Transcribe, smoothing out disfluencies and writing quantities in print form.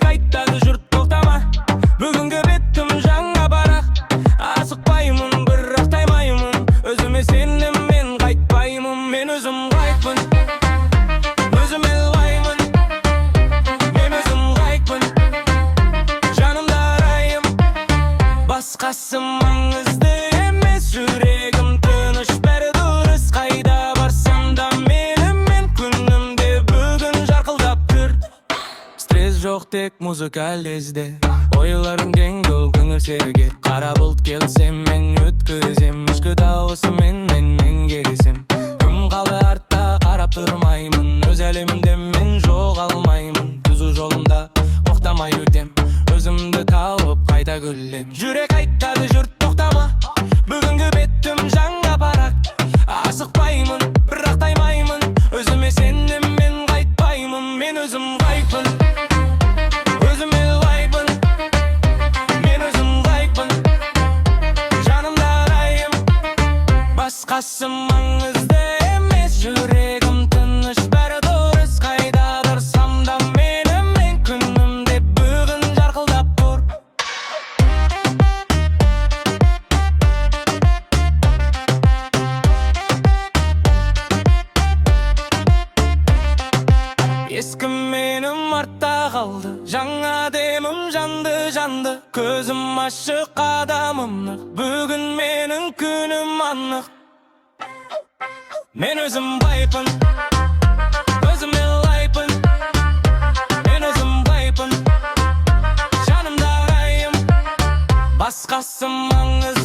aytadi jurt toktama. Бүгінгі беттім жаңа барақ. Асықпаймын, бірақ таймаймын. Өзіме сендім, мен қайтпаймын. Мен өзім қайтпын, өзіме лаймын. Мен өзім қайтпын, жанымда райым. Басқасы маңызды емес, жүрегім тыныш, бәрі дұрыс. Қайда барсам да менімен күнімде бүгін жарқылдап тұр. Стресс жоқ, тек музыкаль лезде. Ойларым кең, көңіл сергек. Қара бұлт келсе мен өткізем. Ішкі дауысымен мен келесем. Кім қалды артта, қарап тұрмаймын. Өз әлемімде мен жоғалмаймын. Түзу жолымда тоқтамай өтем. Өзімді тауып қайта гүллем. Жүрек айтады жұрт тоқтама. Бүгінгі беттім жаңа парақ. Асықпаймын, бірақ таймаймын. Өзіме сендім, мен қайтпаймын. Мен өзім қайтпын, өзіме лайпын. Мен өзім қайтпын, жанымда райым. Басқасы маңызды емес, жүрегім тыныш, бәрі дұрыс. Қайда тұрсам да менімен күнімде бүгін жарқылдап тұр. Ескі менім артта қалды, жаңа демім жанды. Көзім ашық, адамым нық. Бүгін менің күнім анық. Мен өзім байпын, өзіме лайпын. Мен өзім байпын, жанымда райым. Басқасы маңыз